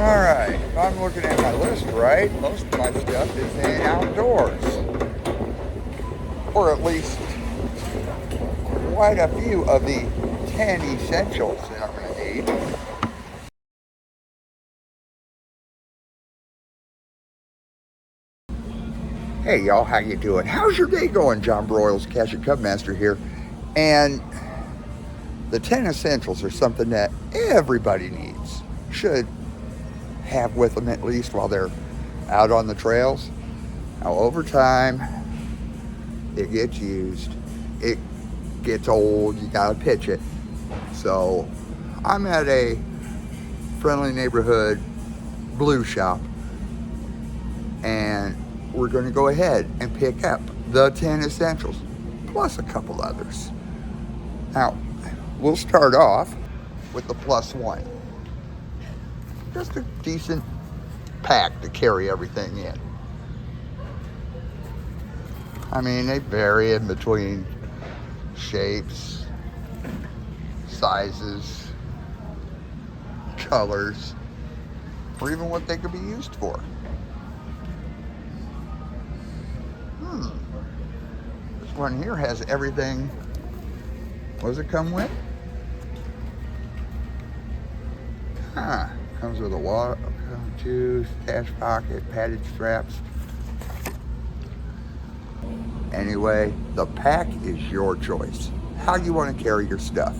Alright, if I'm looking at my list right, most of my stuff is in outdoors. Or at least quite a few of the 10 essentials that I'm going to need. Hey y'all, how you doing? How's your day going? John Broyles, Cache and Cub Master here. And the 10 essentials are something that everybody needs, should have with them at least while they're out on the trails. Now over time, it gets used, it gets old, you gotta pitch it. So I'm at a friendly neighborhood blue shop, and we're going to go ahead and pick up the 10 essentials plus a couple others. Now we'll start off with the plus one, just a decent pack to carry everything in. I mean, they vary in between shapes, sizes, colors, or even what they could be used for. This one here has everything. What does it come with? Comes with a water, juice, cash pocket, padded straps. Anyway, the pack is your choice. How you want to carry your stuff.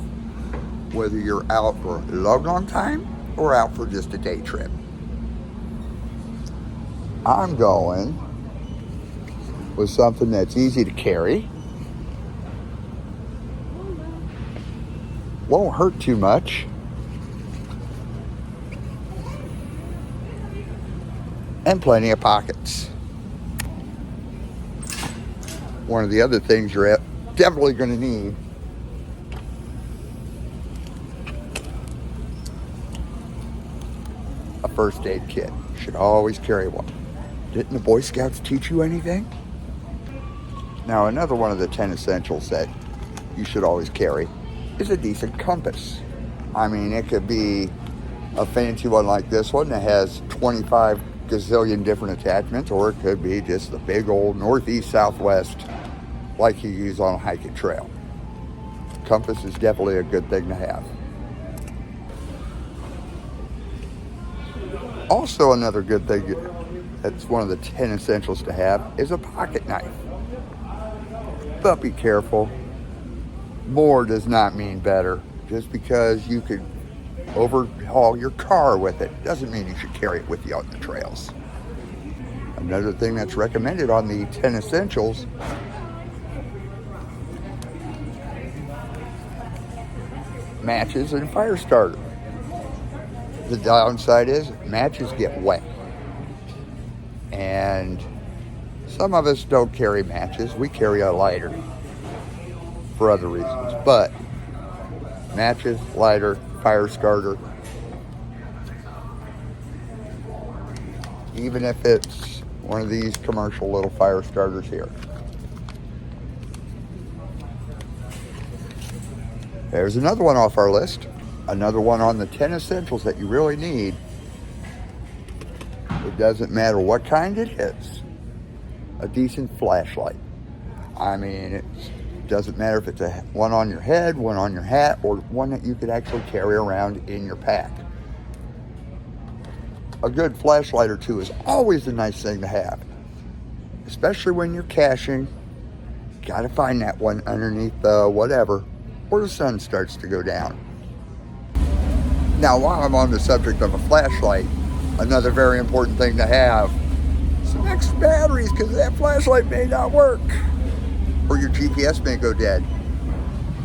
Whether you're out for a long time or out for just a day trip. I'm going with something that's easy to carry, won't hurt too much, and plenty of pockets. One of the other things you're definitely going to need a first aid kit. Should always carry one. Didn't the Boy Scouts teach you anything? Now, another one of the 10 essentials that you should always carry is a decent compass. I mean, it could be a fancy one like this one that has 25 gazillion different attachments, or it could be just the big old northeast southwest like you use on a hiking trail. Compass is definitely a good thing to have. Also, another good thing that's one of the 10 essentials to have is a pocket knife. But be careful. More does not mean better. Just because you could overhaul your car with it doesn't mean you should carry it with you on the trails. Another thing that's recommended on the 10 essentials, matches and fire starter. The downside is matches get wet. And some of us don't carry matches. We carry a lighter for other reasons. But matches, lighter, fire starter, even if it's one of these commercial little fire starters here. There's another one off our list. Another one on the 10 essentials that you really need. It doesn't matter what kind it is. A decent flashlight. I mean, it doesn't matter if it's one on your head, one on your hat, or one that you could actually carry around in your pack. A good flashlight or two is always a nice thing to have. Especially when you're caching. Gotta find that one underneath the whatever, where the sun starts to go down. Now, while I'm on the subject of a flashlight, another very important thing to have, some extra batteries, because that flashlight may not work. Or your GPS may go dead.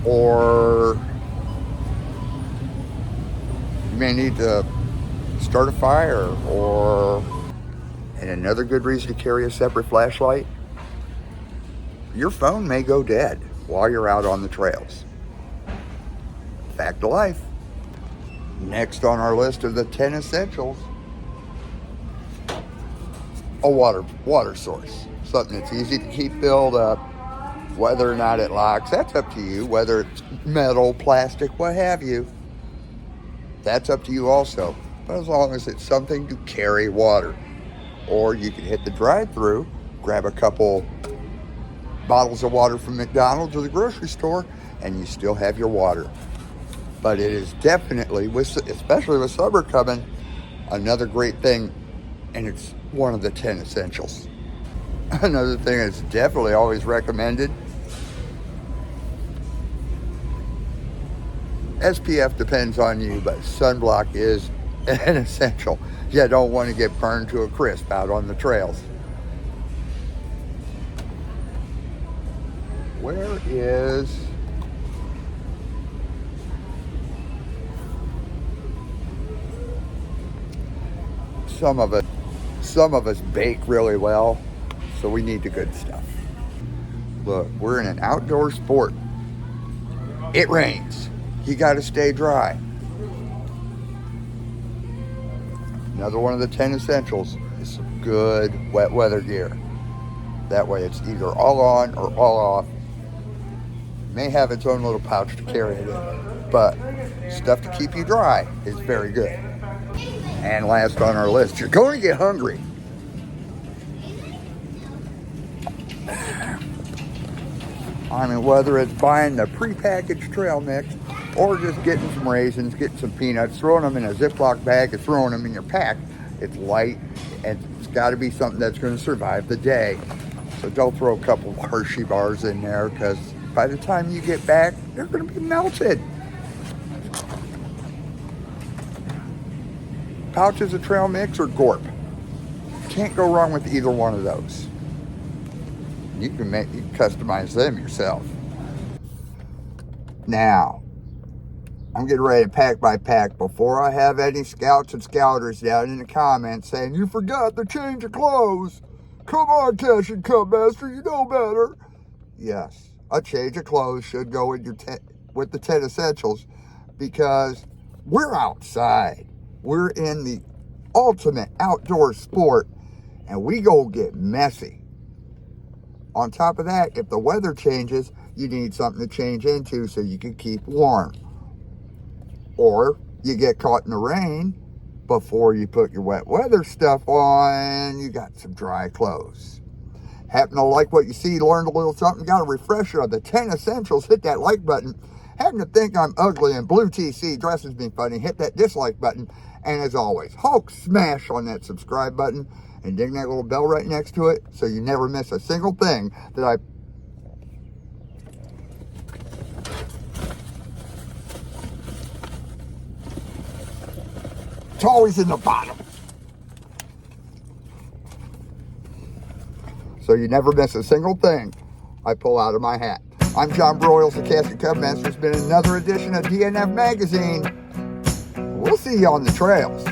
Or you may need to start a fire. And another good reason to carry a separate flashlight, your phone may go dead while you're out on the trails. Fact of life. Next on our list of the 10 essentials, a water source. Something that's easy to keep filled up. Whether or not it locks, that's up to you. Whether it's metal, plastic, what have you, that's up to you also. as long as it's something to carry water. Or you can hit the drive-through, grab a couple bottles of water from McDonald's or the grocery store, and you still have your water. But it is definitely, especially with summer coming, another great thing, and it's one of the 10 essentials. Another thing that's definitely always recommended, SPF depends on you, but sunblock is an essential. You don't want to get burned to a crisp out on the trails. Where is some of us bake really well, so we need the good stuff. Look, we're in an outdoor sport. It rains. You got to stay dry. Another one of the 10 essentials is some good wet weather gear. That way it's either all on or all off. It may have its own little pouch to carry it in, but stuff to keep you dry is very good. And last on our list, you're going to get hungry. I mean, whether it's buying the prepackaged trail mix or just getting some raisins, getting some peanuts, throwing them in a Ziploc bag and throwing them in your pack. It's light and it's got to be something that's going to survive the day. So don't throw a couple of Hershey bars in there, because by the time you get back, they're going to be melted. Pouches of trail mix or Gorp. Can't go wrong with either one of those. You can customize them yourself. Now, I'm getting ready to pack my pack before I have any scouts and scouters down in the comments saying, you forgot to change your clothes. Come on, Cash and Cup Master, you know better. Yes, a change of clothes should go with with the 10 essentials, because we're outside. We're in the ultimate outdoor sport, and we go get messy. On top of that, if the weather changes, you need something to change into so you can keep warm. Or you get caught in the rain, before you put your wet weather stuff on, you got some dry clothes. Happen to like what you see, learned a little something, got a refresher on the 10 essentials, hit that like button. Happen to think I'm ugly and Blue TC dresses me funny, hit that dislike button. And as always, Hulk smash on that subscribe button and ding that little bell right next to it so you never miss a single thing that I... It's always in the bottom. So you never miss a single thing I pull out of my hat. I'm John Broyles, the Cash and Cup Master. It's been another edition of DNF Magazine. We'll see you on the trails.